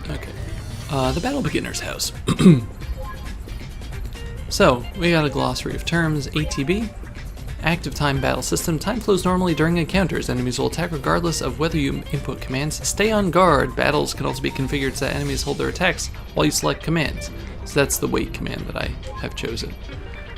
Okay. The Battle Beginner's House. So, we got a glossary of terms. ATB. Active time battle system. Time flows normally during encounters. Enemies will attack regardless of whether you input commands. Stay on guard. Battles can also be configured so that enemies hold their attacks while you select commands. So that's the wait command that I have chosen.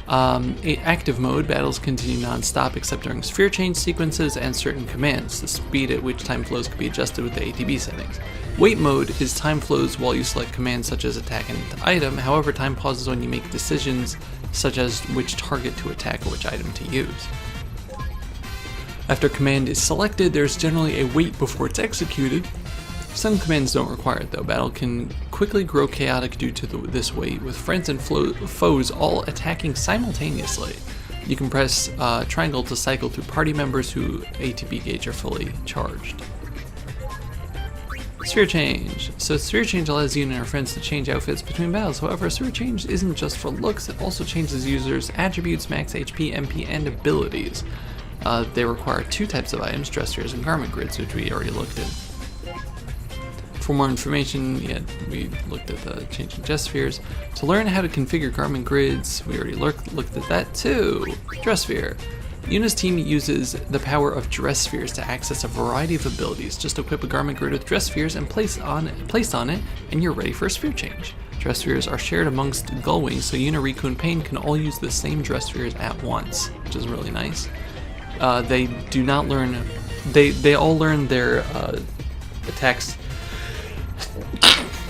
Active mode. Battles continue non-stop except during sphere change sequences and certain commands. The speed at which time flows can be adjusted with the ATB settings. Wait mode is time flows while you select commands such as attack and item. However, time pauses when you make decisions such as which target to attack or which item to use. After a command is selected, there's generally a wait before it's executed. Some commands don't require it though. Battle can quickly grow chaotic due to this wait, with friends and foes all attacking simultaneously. You can press triangle to cycle through party members who ATB gauge are fully charged. Sphere change. So sphere change allows you and your friends to change outfits between battles. However, sphere change isn't just for looks, it also changes users' attributes, max HP, MP, and abilities. They require two types of items, dress spheres and Garmin Grids, which we already looked at. For more information, we looked at the changing dress spheres. To learn how to configure Garmin Grids, we already looked at that too. Dress sphere. Yuna's team uses the power of dress spheres to access a variety of abilities. Just equip a Garmin Grid with dress spheres and place on it, and you're ready for a sphere change. Dress spheres are shared amongst Gullwings, so Yuna, Riku, and Pain can all use the same dress spheres at once, which is really nice. They do not learn. They all learn their attacks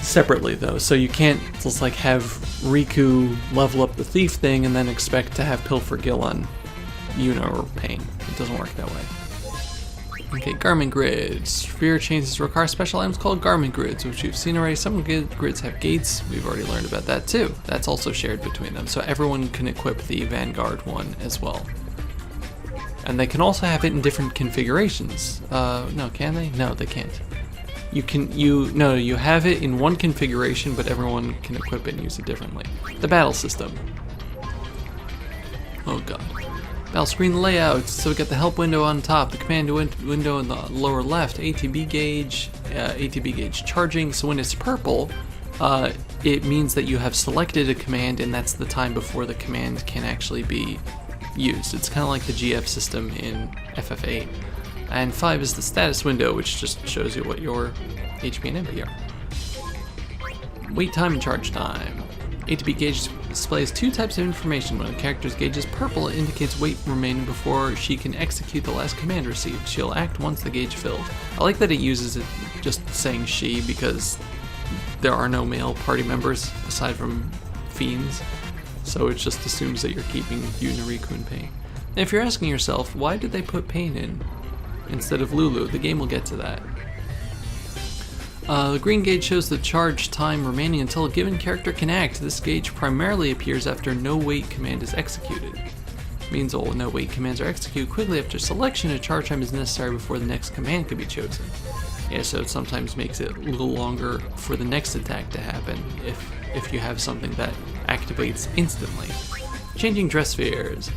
separately though, so you can't just like have Riku level up the thief thing and then expect to have Pilfer Gil on Yuna or Pain. It doesn't work that way. Okay, Garmin Grids. Sphere changes require special items called Garmin Grids, which you've seen already. Some grids have gates. We've already learned about that too. That's also shared between them, so everyone can equip the Vanguard one as well. And they can also have it in different configurations. No, can they? No, they can't. You have it in one configuration, but everyone can equip it and use it differently. The battle system. Oh god. Battle screen layout. So we got the help window on top, the command window in the lower left, ATB gauge charging. So when it's purple, it means that you have selected a command, and that's the time before the command can actually be used. It's kind of like the GF system in FF8. And 5 is the status window, which just shows you what your HP and MP are. Wait time and charge time. ATB gauge displays two types of information. When a character's gauge is purple, it indicates wait remaining before she can execute the last command received. She'll act once the gauge filled. I like that it uses it just saying she, because there are no male party members aside from fiends, so it just assumes that you're keeping Yuna, Riku, and Pain. And if you're asking yourself, why did they put Pain in instead of Lulu, the game will get to that. The green gauge shows the charge time remaining until a given character can act. This gauge primarily appears after no wait command is executed. It means all no wait commands are executed quickly after selection. A charge time is necessary before the next command can be chosen. Yeah, so it sometimes makes it a little longer for the next attack to happen if you have something that activates instantly. Changing dress spheres.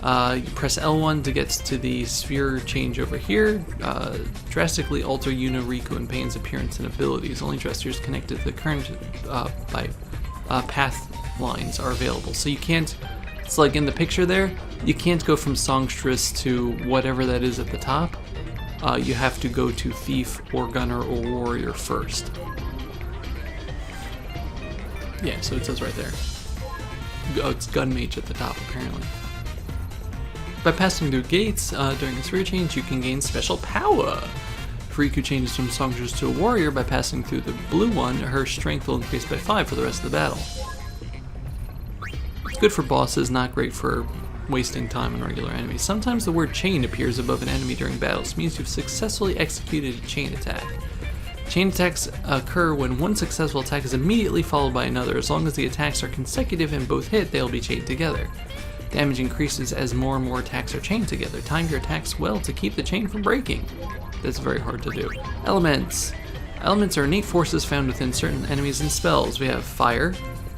You press L1 to get to the sphere change over here. Drastically alter Yuna, Riku, and Pain's appearance and abilities. Only dress spheres connected to the current path lines are available. So you can't, it's like in the picture there, you can't go from songstress to whatever that is at the top. You have to go to Thief or Gunner or Warrior first. Yeah, so it says right there. Oh, it's Gun Mage at the top apparently. By passing through gates during a sphere change, you can gain special power. If Riku changes from songstress to a warrior by passing through the blue one, her strength will increase by 5 for the rest of the battle. It's good for bosses, not great for wasting time on regular enemies. Sometimes the word chain appears above an enemy during battles. It means you've successfully executed a chain attack. Chain attacks occur when one successful attack is immediately followed by another. As long as the attacks are consecutive and both hit, they'll be chained together. Damage increases as more and more attacks are chained together. Time your attacks well to keep the chain from breaking. That's very hard to do. Elements. Elements are innate forces found within certain enemies and spells. We have fire,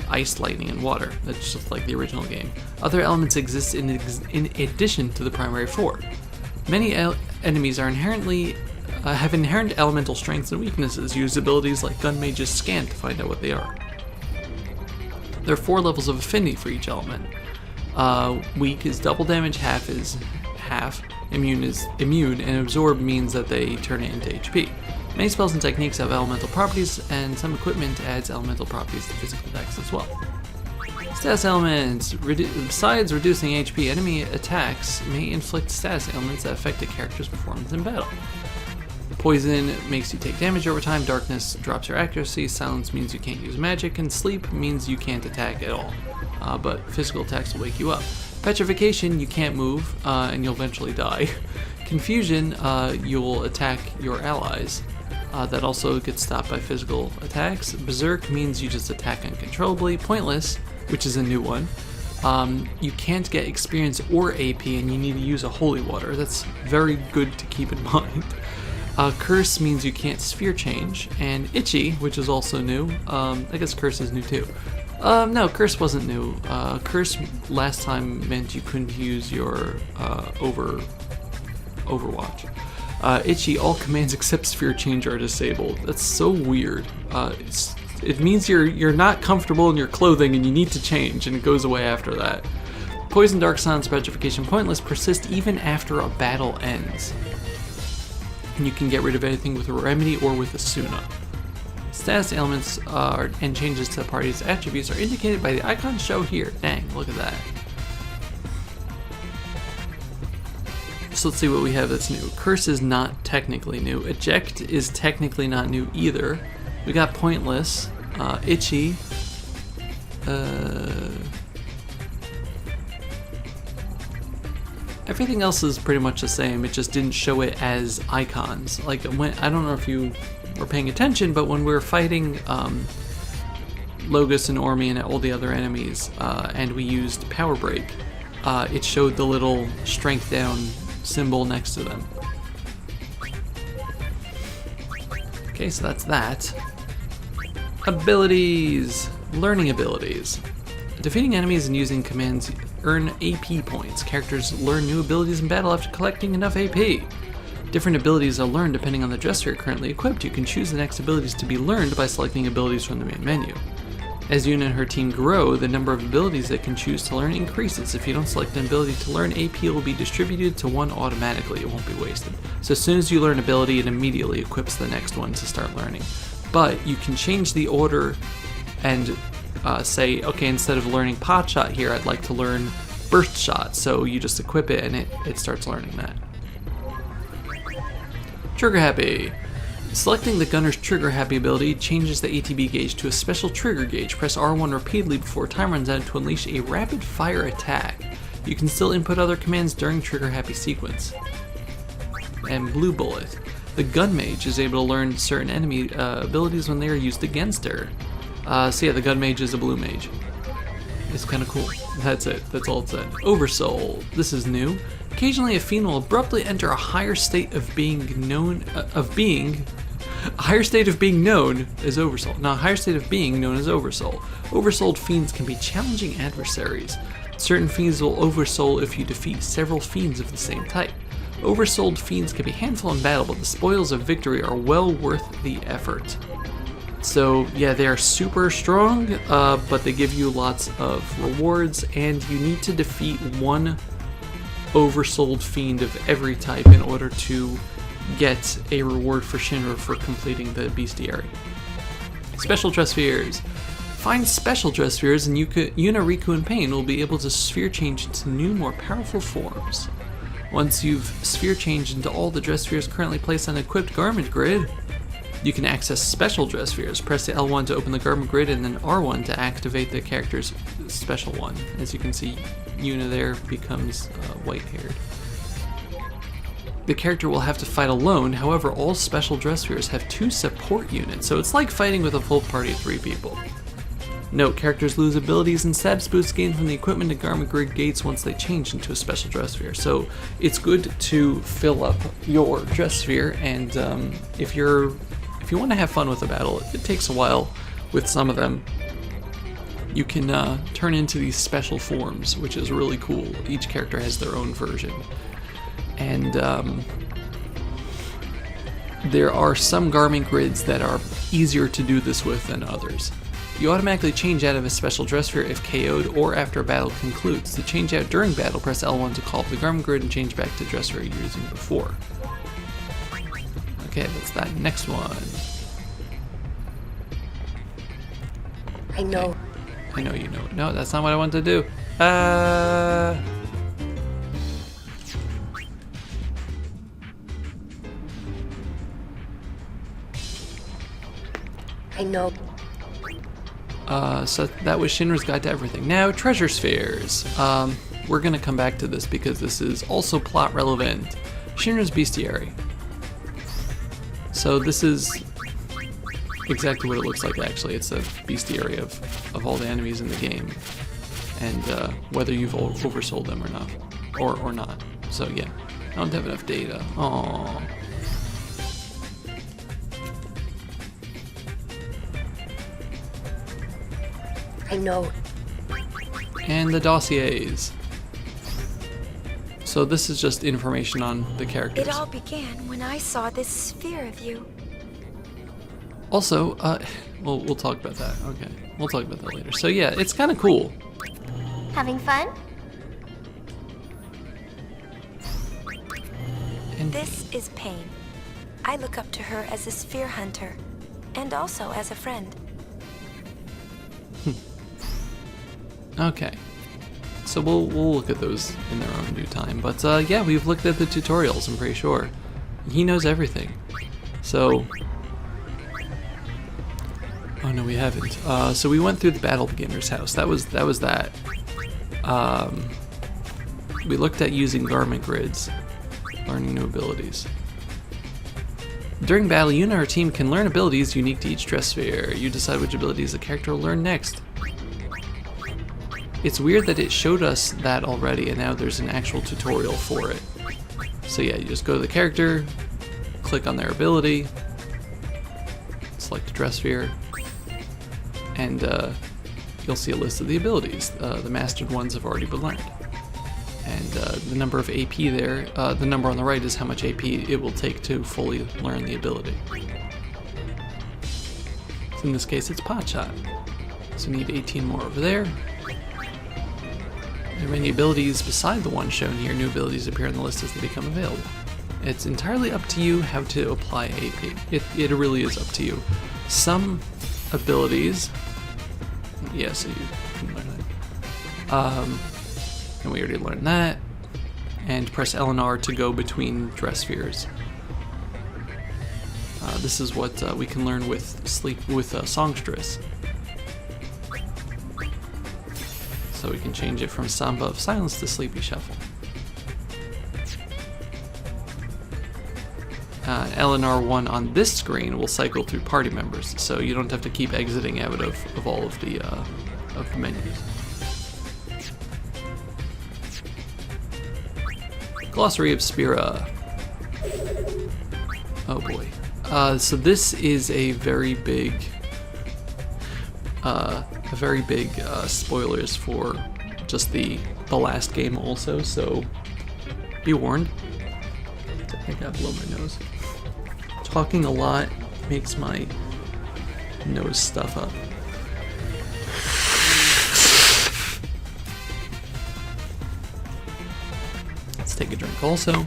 ice, lightning, and water. That's just like the original game. Other elements exist in addition to the primary four. Many enemies are inherently have inherent elemental strengths and weaknesses. Use abilities like Gun Mage's Scan to find out what they are. There are 4 levels of affinity for each element. Weak is double damage, half is half, immune is immune, and absorb means that they turn it into HP. Many spells and techniques have elemental properties, and some equipment adds elemental properties to physical attacks as well. Status elements. Besides reducing HP, enemy attacks may inflict status ailments that affect a character's performance in battle. Poison makes you take damage over time, darkness drops your accuracy, silence means you can't use magic, and sleep means you can't attack at all. But physical attacks will wake you up. Petrification, you can't move, and you'll eventually die. Confusion, you'll attack your allies. That also gets stopped by physical attacks. Berserk means you just attack uncontrollably. Pointless, which is a new one. You can't get experience or AP, and you need to use a holy water. That's very good to keep in mind. Curse means you can't sphere change, and Itchy, which is also new. I guess Curse is new too. No, Curse wasn't new. Curse last time meant you couldn't use your Overwatch. Itchy, all commands except sphere change are disabled. That's so weird. It means you're not comfortable in your clothing and you need to change, and it goes away after that. Poison, Dark Silence, Petrification, Pointless persist even after a battle ends. And you can get rid of anything with a remedy or with a Suna. Status ailments and changes to the party's attributes are indicated by the icons shown here. Dang, look at that. So let's see what we have that's new. Curse is not technically new. Eject is technically not new either. We got Pointless, Itchy, everything else is pretty much the same. It just didn't show it as icons. Like, I don't know if you were paying attention, but when we were fighting Logos and Ormi and all the other enemies, and we used Power Break, it showed the little strength down symbol next to them. Okay, so that's that. Abilities. Learning abilities. Defeating enemies and using commands earn AP points. Characters learn new abilities in battle after collecting enough AP. Different abilities are learned depending on the dress sphere currently equipped. You can choose the next abilities to be learned by selecting abilities from the main menu. As Yuna and her team grow, the number of abilities they can choose to learn increases. If you don't select an ability to learn, AP will be distributed to one automatically. It won't be wasted. So as soon as you learn an ability, it immediately equips the next one to start learning. But you can change the order and say, okay, instead of learning Pot Shot here, I'd like to learn Burst Shot. So you just equip it and it starts learning that. Trigger Happy. Selecting the gunner's Trigger Happy ability changes the ATB gauge to a special trigger gauge. Press R1 repeatedly before time runs out to unleash a rapid fire attack. You can still input other commands during Trigger Happy sequence. And Blue Bullet. The Gun Mage is able to learn certain enemy abilities when they are used against her. So yeah, the Gun Mage is a Blue Mage. It's kind of cool. That's it. That's all it said. Oversoul. This is new. Occasionally, a fiend will abruptly enter a higher state of being known a higher state of being known as Oversoul. Now, a higher state of being known as Oversoul. Oversouled fiends can be challenging adversaries. Certain fiends will oversoul if you defeat several fiends of the same type. Oversouled fiends can be handful in battle, but the spoils of victory are well worth the effort. So yeah, they are super strong, but they give you lots of rewards, and you need to defeat one oversouled fiend of every type in order to get a reward for Shinra for completing the bestiary. Special dress spheres. Find special dress spheres, and Yuna, Riku, and Pain will be able to sphere change into new, more powerful forms. Once you've sphere changed into all the dress spheres currently placed on equipped Garmin Grid, you can access special dress spheres. Press the L1 to open the Garmin Grid and then R1 to activate the character's special one. As you can see, Yuna there becomes white-haired. The character will have to fight alone, however all special dress spheres have 2 support units, so it's like fighting with a full party of 3 people. Note, characters lose abilities and status boosts gained from the equipment and Garmin Grid gates once they change into a special dress sphere. So it's good to fill up your dress sphere, and if you want to have fun with a battle, it takes a while with some of them. You can turn into these special forms, which is really cool. Each character has their own version. And there are some Garmin grids that are easier to do this with than others. You automatically change out of a special dress sphere if KO'd or after a battle concludes. To change out during battle, press L1 to call up the Garmin Grid and change back to dress sphere you're using before. Okay, that's that next one. I know. I know you know. No, that's not what I wanted to do. I know. So that was Shinra's Guide to Everything. Now, treasure spheres. We're gonna come back to this because this is also plot relevant. Shinra's Bestiary. So this is exactly what it looks like actually. It's a bestiary of all the enemies in the game. And whether you've oversold them or not. Or not. So yeah, I don't have enough data. Aww. I know. And the dossiers. So this is just information on the characters. It all began when I saw this sphere of you. Also, we'll talk about that. Okay, we'll talk about that later. So yeah, it's kind of cool. Having fun? And This is Pain. I look up to her as a sphere hunter, and also as a friend. okay, so we'll look at those in their own due time. But yeah, we've looked at the tutorials. I'm pretty sure he knows everything. So. Oh no, we haven't. So we went through the Battle Beginner's house. That was that. We looked at using Garmin grids, learning new abilities. During battle, you and our team can learn abilities unique to each dress sphere. You decide which abilities the character will learn next. It's weird that it showed us that already, and now there's an actual tutorial for it. So yeah, you just go to the character, click on their ability, select the dress sphere, and you'll see a list of the abilities. The mastered ones have already been learned. And the number of AP there, the number on the right is how much AP it will take to fully learn the ability. So in this case, it's Pot Shot. So we need 18 more over there. There are many abilities beside the one shown here. New abilities appear on the list as they become available. It's entirely up to you how to apply AP. It really is up to you. Some abilities, yeah, so you can learn that. And we already learned that. And press L and R to go between dress spheres. This is what we can learn with songstress. So we can change it from Samba of Silence to Sleepy Shuffle. L and R1 on this screen will cycle through party members, so you don't have to keep exiting out of all of the menus. Glossary of Spira. Oh boy. So this is a very big spoilers for just the last game also, so be warned. I gotta blow my nose. Talking a lot makes my nose stuff up. Let's take a drink also.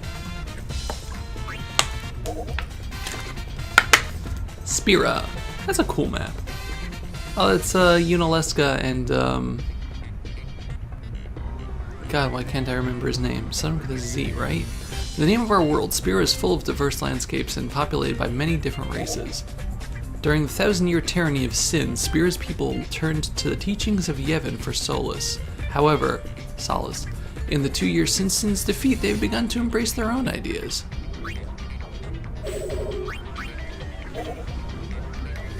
Spira. That's a cool map. Oh, it's Unaleska and God, why can't I remember his name? Something with a Z, right? The name of our world, Spira, is full of diverse landscapes and populated by many different races. During the 1,000-year tyranny of sin, Spira's people turned to the teachings of Yevon for solace. However, in the 2 years since Sin's defeat, they've begun to embrace their own ideas.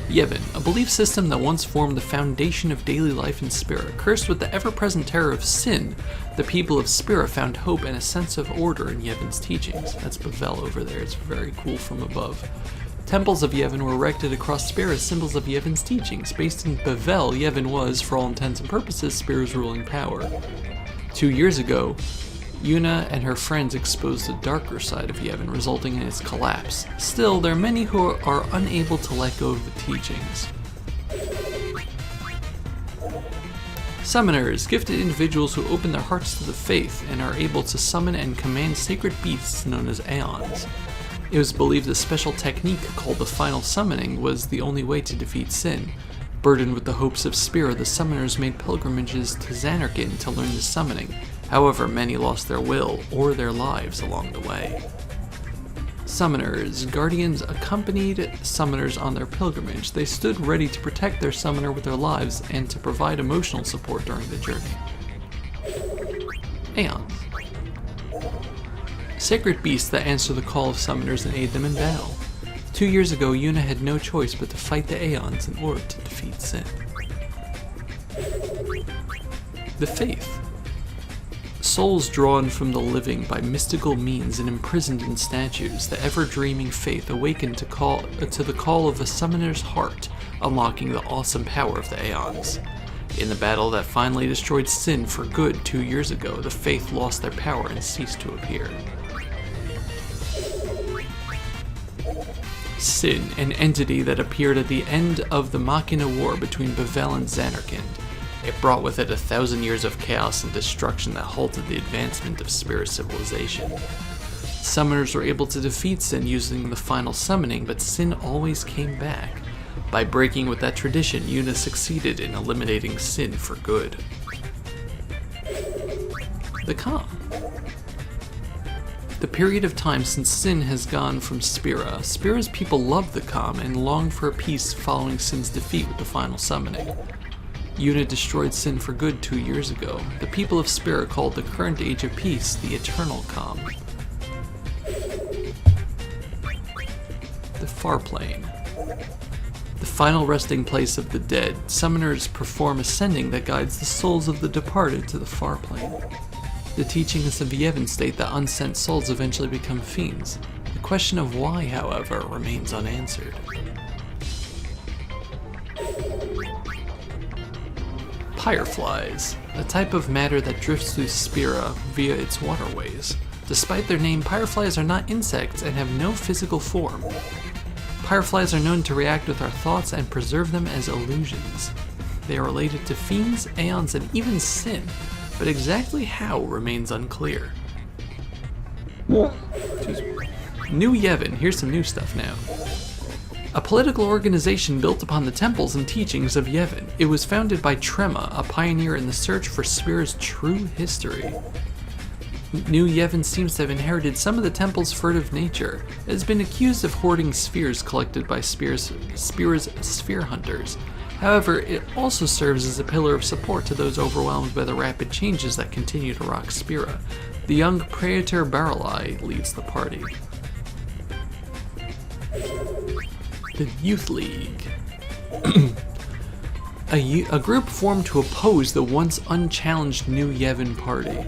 Yevon, a belief system that once formed the foundation of daily life in Spira. Cursed with the ever-present terror of sin, the people of Spira found hope and a sense of order in Yevon's teachings. That's Bavel over there, it's very cool from above. Temples of Yevon were erected across Spira as symbols of Yevon's teachings. Based in Bavel, Yevon was, for all intents and purposes, Spira's ruling power. 2 years ago, Yuna and her friends exposed the darker side of Yevon, resulting in its collapse. Still, there are many who are unable to let go of the teachings. Summoners, gifted individuals who open their hearts to the faith and are able to summon and command sacred beasts known as Aeons. It was believed a special technique called the Final Summoning was the only way to defeat Sin. Burdened with the hopes of Spira, the summoners made pilgrimages to Xanarkand to learn the summoning. However, many lost their will or their lives along the way. Summoners. Guardians accompanied summoners on their pilgrimage. They stood ready to protect their summoner with their lives and to provide emotional support during the journey. Aeons. Sacred beasts that answer the call of summoners and aid them in battle. 2 years ago, Yuna had no choice but to fight the Aeons in order to defeat Sin. The Faith. Souls drawn from the living by mystical means and imprisoned in statues, the ever-dreaming faith awakened to the call of the summoner's heart, unlocking the awesome power of the Aeons. In the battle that finally destroyed Sin for good 2 years ago, the faith lost their power and ceased to appear. Sin, an entity that appeared at the end of the Machina War between Bavel and Xanarkand. It brought with it 1,000 years of chaos and destruction that halted the advancement of Spira civilization. Summoners were able to defeat Sin using the final summoning, but Sin always came back. By breaking with that tradition, Yuna succeeded in eliminating Sin for good. The Calm. The period of time since Sin has gone from Spira, Spira's people loved the Calm and longed for a peace following Sin's defeat with the final summoning. Yuna destroyed Sin for good 2 years ago. The people of Spira called the current age of peace the Eternal Calm. The Far Plane. The final resting place of the dead, summoners perform a sending that guides the souls of the departed to the Far Plane. The teachings of Yevon state that unsent souls eventually become fiends. The question of why, however, remains unanswered. Fireflies, a type of matter that drifts through Spira via its waterways. Despite their name, fireflies are not insects and have no physical form. Fireflies are known to react with our thoughts and preserve them as illusions. They are related to fiends, Aeons, and even Sin, but exactly how remains unclear. New Yevon, here's some new stuff now. A political organization built upon the temples and teachings of Yevon. It was founded by Trema, a pioneer in the search for Spira's true history. New Yevon seems to have inherited some of the temple's furtive nature. It has been accused of hoarding spheres collected by Spira's sphere hunters. However, it also serves as a pillar of support to those overwhelmed by the rapid changes that continue to rock Spira. The young Praetor Baralai leads the party. The Youth League. A group formed to oppose the once unchallenged New Yevon party.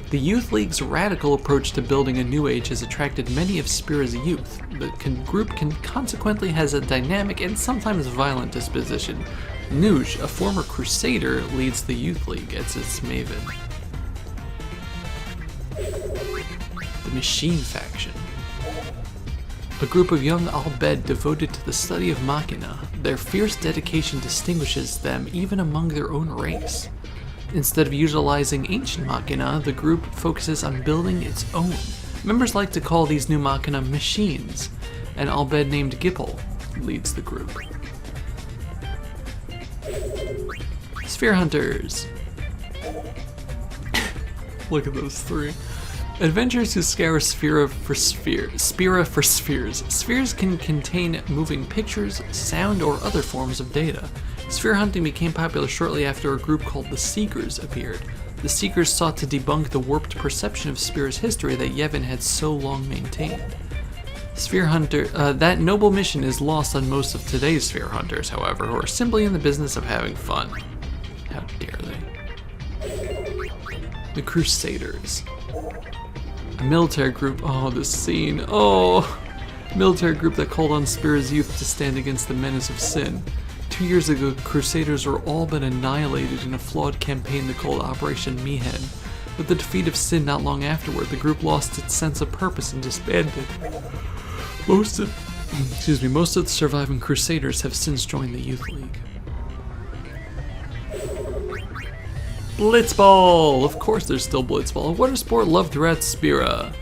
The Youth League's radical approach to building a new age has attracted many of Spira's youth. The group consequently has a dynamic and sometimes violent disposition. Nuj, a former crusader, leads the Youth League as its maven. The Machine Faction. A group of young Al-Bhed devoted to the study of Machina. Their fierce dedication distinguishes them even among their own race. Instead of utilizing ancient Machina, the group focuses on building its own. Members like to call these new Machina machines. An Al-Bhed named Gippel leads the group. Sphere Hunters. Look at those three. Adventurers who scour Spira for spheres. Spheres can contain moving pictures, sound, or other forms of data. Sphere hunting became popular shortly after a group called the Seekers appeared. The Seekers sought to debunk the warped perception of Spira's history that Yevon had so long maintained. That noble mission is lost on most of today's Sphere Hunters, however, who are simply in the business of having fun. How dare they? The Crusaders. A military group, this scene, military group that called on Spira's youth to stand against the menace of Sin. 2 years ago, Crusaders were all but annihilated in a flawed campaign they called Operation Mihen. With the defeat of Sin not long afterward, the group lost its sense of purpose and disbanded. Most of the surviving Crusaders have since joined the Youth League. Blitzball! Of course there's still Blitzball. A water sport loved throughout Spira.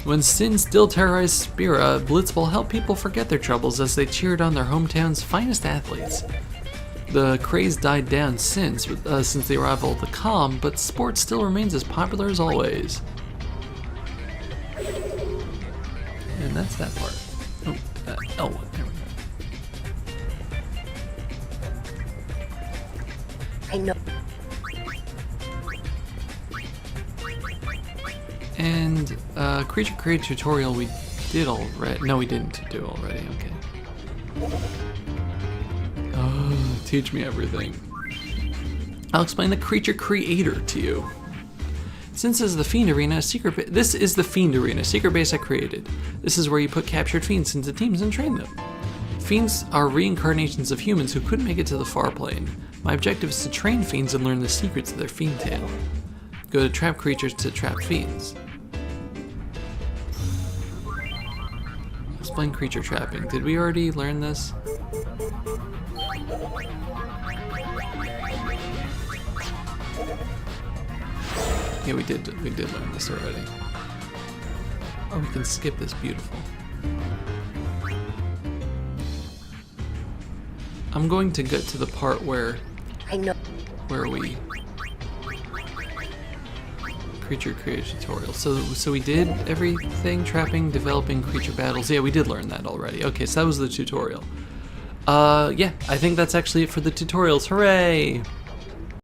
When Sin still terrorized Spira, Blitzball helped people forget their troubles as they cheered on their hometown's finest athletes. The craze died down since the arrival of the calm, but sport still remains as popular as always. And that's that part. Oh, L1, there we go. I know. And creature create tutorial we did already. No, we didn't do already. Okay. Oh, teach me everything. I'll explain the creature creator to you. Since this is the Fiend Arena, this is the Fiend Arena, secret base I created. This is where you put captured fiends into teams and train them. Fiends are reincarnations of humans who couldn't make it to the far plane. My objective is to train fiends and learn the secrets of their fiend tale. Go to trap creatures to trap fiends. Explain creature trapping. Did we already learn this? Yeah, we did learn this already. Oh, we can skip this. Beautiful. I'm going to get to the part where we creature creation tutorial. So we did everything, trapping, developing creature battles. Yeah, we did learn that already. Okay, so that was the tutorial. Yeah, I think that's actually it for the tutorials. Hooray!